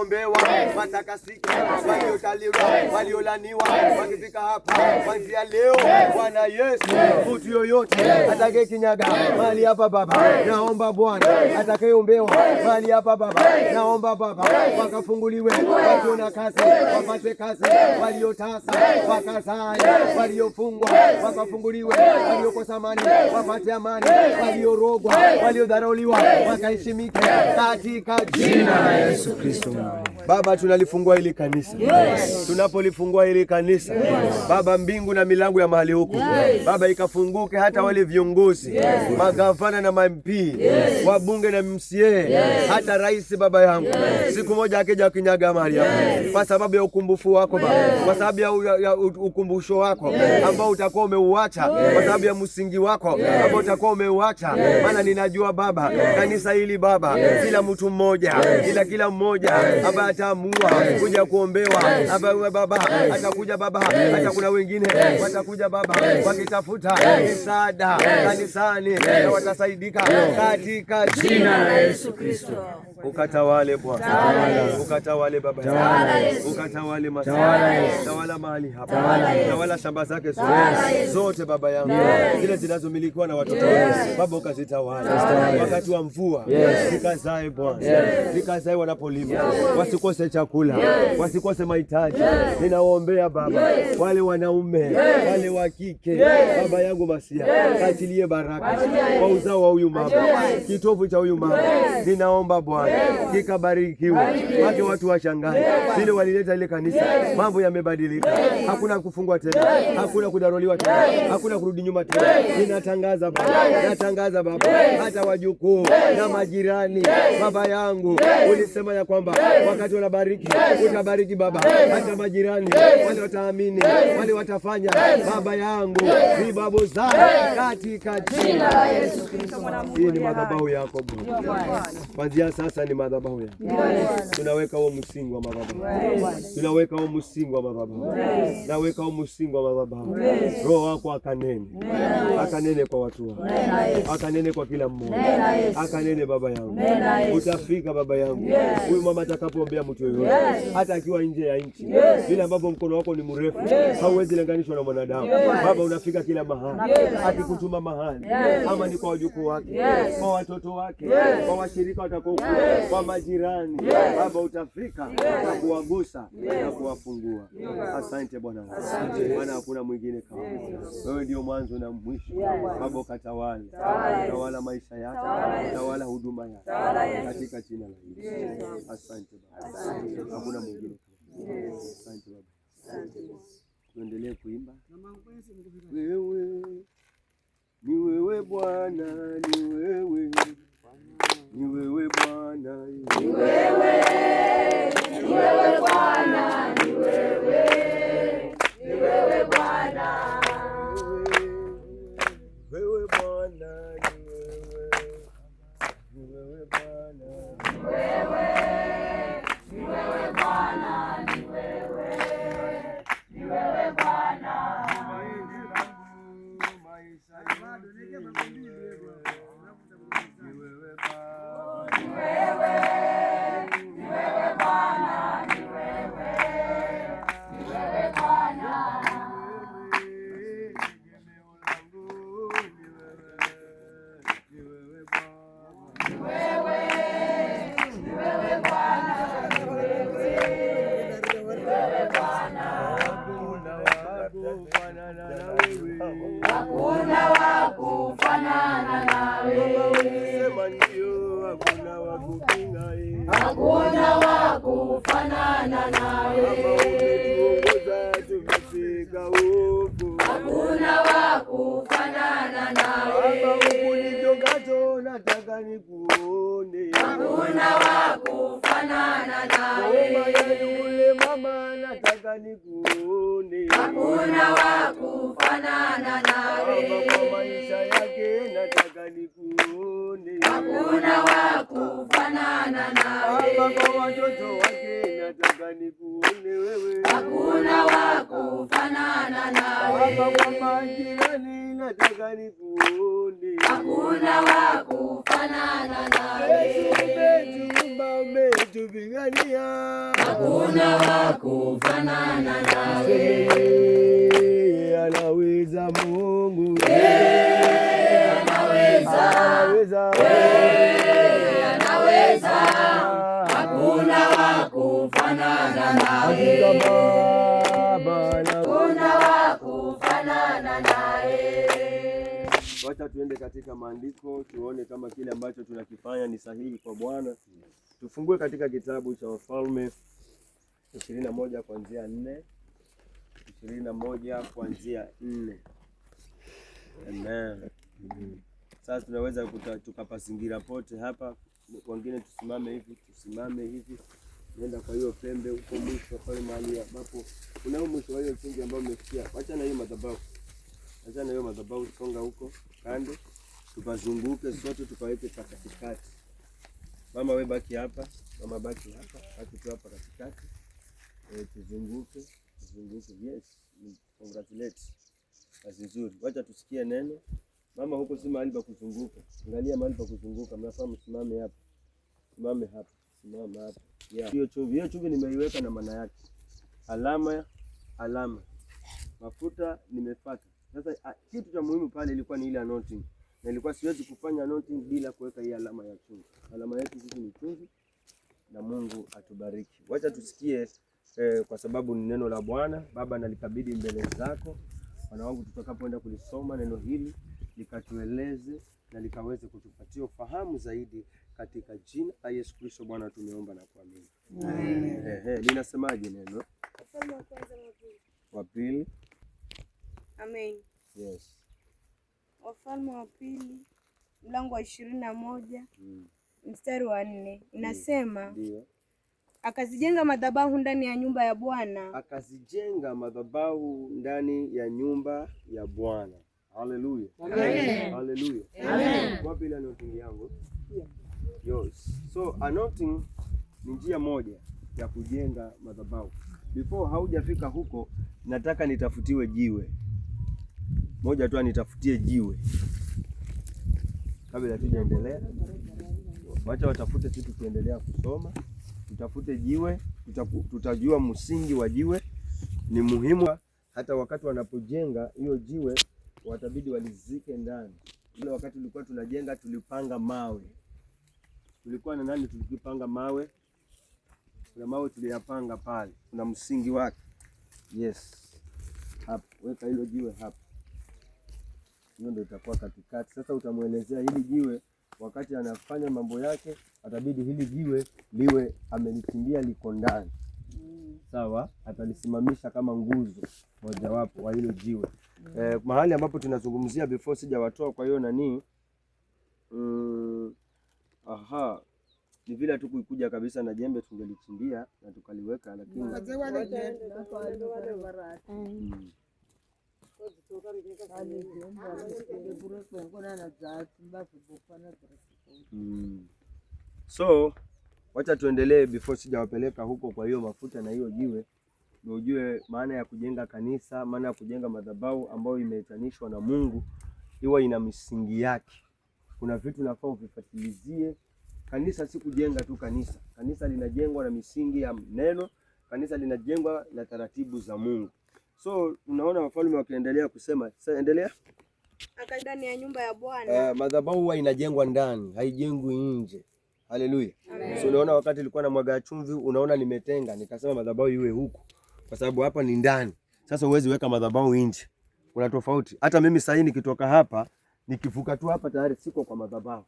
watakaoombewa, watakasika, waliotaliwa, waliolaniwa, wakifika hapa kuanzia leo, Bwana Yesu, mtu yoyote atakayekinyaga mahali hapa Baba, naomba Bwana, atakayeombewa mahali hapa Baba, naomba Baba, wakafunguliwe, wakiona kazi, wapate kazi, waliotasa, wakazae, waliofungwa, wakafunguliwe, waliokosa amani, wapate amani, waliorogwa, waliodharauliwa, wakaheshimike katika jina la Yesu Kristo. Baba, tunalifungua hili kanisa. Tunapolifungua hili kanisa, Baba, mbingu na milango ya mahali huku, Baba, ikafunguke hata wale viongozi, magavana na MP, wabunge na MCA, hata rais Baba yangu, siku moja akija kinyaga mahali hapa, kwa sababu ya ukumbufu wako Baba, kwa sababu ya ukumbusho wako ambao utakuwa umeuacha, kwa sababu ya msingi wako ambao utakuwa umeuacha. Maana ninajua Baba, kanisa hili Baba, kila mtu mmoja, kila mmoja ambaye ataamua kuja kuombewa Baba, atakuja Baba, hata kuna wengine watakuja Baba wakitafuta msaada kanisani na watasaidika katika jina la Yesu Kristo. Ukatawale Bwana, ukatawale Baba, ukatawale tawala mahali hapa, tawala shamba zake zote Baba yangu, zile zinazomilikiwa na watoto Baba, ukazitawala wakati wa mvua, zikazae Bwana, zikazae wanapolima, wasikose chakula, wasikose mahitaji. Ninawaombea Baba, wale wanaume, wale wa kike Baba yangu Masia, katilie baraka kwa uzao wa huyu mama, kitovu cha huyu mama. Ninaomba Bwana, kikabarikiwe, wake watu washangae vile walileta ile kanisa, mambo yamebadilika. Hakuna kufungwa tena, hakuna kudaroliwa tena, hakuna kurudi nyuma tena. Ninatangaza Baba, natangaza Baba, hata wajukuu na majirani Baba yangu, ulisema ya kwamba wakati wanabariki utabariki Baba, hata majirani wale wataamini, wale watafanya Baba yangu vibabu zao katika jina la Yesu Kristo. Hii ni madhabahu yako Bwana, kuanzia sasa ni madhabahu yako. Tunaweka huo msingi wa madhabahu, tunaweka huo msingi wa madhabahu, naweka huo msingi wa madhabahu. Roho wako akanene, akanene kwa watu wako, akanene kwa kila mmoja, akanene Baba yangu. Utafika Baba yangu, huyu mama atakapoombea mtu yoyote, hata akiwa nje ya nchi, vile ambapo mkono wako ni mrefu, hauwezi linganishwa na mwanadamu Baba, unafika kila mahali. Akikutuma mahali, ama ni kwa wajukuu wake, kwa watoto wake, kwa washirika watakokuwa, kwa majirani Baba, utafika na kuwagusa na kuwafungua. Asante Bwana, maana hakuna mwingine kama wewe. Ndio mwanzo na mwisho Baba, ukatawale, tawala maisha yako, tawala huduma yako katika jina la Yesu. Asante Baba, hakuna mwingine kama wewe. Asante Baba, tuendelee kuimba. Wewe ni wewe Bwana, ni wewe, ni wewe Bwana, ni wewe, ni wewe Bwana, ni wewe, ni wewe Bwana, wewe Bwana, ni wewe, ni wewe Bwana, ni wewe, ni wewe Bwana, ni wewe, ni wewe Bwana. Hakuna wa kufanana nawe, sema ndio. Hakuna wa kupinga, hakuna wa kufanana nawe. Tumefika huku, hakuna wa kufanana nawe. Ulivyogato nataka nikuone, hakuna wa kufanana nawe. Yule mama nataka nikuone, hakuna wa kufanana nawe. Kwa maisha yake nataka nikuone, hakuna wa kufanana nawe. Kwa watoto wake nataka nikuone wewe, hakuna wa kufanana nawe. Kwa majirani nataka nikuone, hakuna wa kufanana nawe. kama umetupigania, hakuna wa kufanana nawe. Anaweza Mungu, anaweza, anaweza, hakuna wa kufanana nawe. Hakuna wa kufanana nawe. Wacha tuende katika maandiko tuone kama kile ambacho tunakifanya ni sahihi kwa Bwana. Tufungue katika kitabu cha Wafalme 21 kuanzia 4. 21 kuanzia 4. Amen. Sasa tunaweza tukapazingira pote hapa, wengine tusimame hivi, nenda kwa hiyo pembe huko mwisho pale mahali ambapo kuna mwisho wa hiyo chingi ambayo umefikia. Acha na hiyo madhabahu, songa huko kando, tukazunguke sote tukaweke katikati. Mama wewe baki hapa, baki tu hapa katikati. Tuzunguke. Yes, congratulate. Kazi nzuri. Wacha tusikie neno. Mama huko si mahali pa kuzunguka. Angalia mahali pa kuzunguka. Mnafaa msimame hapa. Simama hapa. Yeah. Hiyo chumvi nimeiweka na maana yake. Alama. Mafuta nimepaka. Sasa kitu cha muhimu pale ilikuwa ni ile anointing. Na ilikuwa siwezi kufanya anointing bila kuweka hii alama ya chumvi. Alama yetu sisi ni chumvi, na Mungu atubariki. Wacha tusikie kwa sababu ni neno la Bwana. Baba, nalikabidhi mbele zako wana wangu, tutakapoenda kulisoma neno hili likatueleze na likaweze kutupatia ufahamu zaidi katika jina la Yesu Kristo Bwana tumeomba na kuamini. Amen. Linasemaje neno? Wafalme wa kwanza wa pili. Amen. Yes. Wafalme wa pili mlango wa 21 mstari wa 4 inasema, ndio, akazijenga madhabahu ndani ya nyumba ya Bwana. Akazijenga madhabahu ndani ya nyumba ya Bwana. Haleluya. Amen. Haleluya. Amen. Wapi ile anointing yangu? Yes. So anointing ni njia moja ya kujenga madhabahu. Before haujafika huko, nataka nitafutiwe jiwe moja tu, nitafutie jiwe kabla tujaendelea. Wacha watafute kitu tuendelea kusoma. Tutafute jiwe, tutajua msingi wa jiwe ni muhimu. Hata wakati wanapojenga hiyo jiwe watabidi walizike ndani. Ile wakati tulikuwa tunajenga tulipanga mawe. Tulikuwa na nani tulipanga mawe? Kuna mawe tuliyapanga pale. Kuna msingi wake. Yes. Hapa weka hilo jiwe hapa. Hiyo ndio itakuwa katikati. Sasa utamuelezea hili jiwe wakati anafanya mambo yake, atabidi hili jiwe liwe amelichimbia liko ndani. Sawa? Atalisimamisha kama nguzo mojawapo wa hilo jiwe. Mahali ambapo tunazungumzia before sijawatoa kwa hiyo nani. Ni vile tu kuikuja kabisa na jembe tungelichimbia na tukaliweka, lakini So wacha tuendelee before sijawapeleka huko kwa hiyo mafuta na hiyo jiwe, ndio ujue maana ya kujenga kanisa, maana ya kujenga madhabahu ambayo imeitanishwa na Mungu, iwa ina misingi yake. Kuna vitu nafaa uvifatilizie. Kanisa si kujenga tu kanisa. Kanisa linajengwa na misingi ya neno. Kanisa linajengwa na taratibu za Mungu. So unaona wafalme wakiendelea kusema, sasa endelea. Ndani ya nyumba ya Bwana. Madhabahu huwa inajengwa ndani, haijengwi nje. Haleluya. So unaona wakati nilikuwa na mwaga chumvi, unaona nimetenga, nikasema madhabahu iwe huku kwa sababu hapa ni ndani. Sasa huwezi weka madhabahu nje. Kuna tofauti. Hata mimi sasa nikitoka hapa, nikivuka tu hapa tayari siko kwa madhabahu.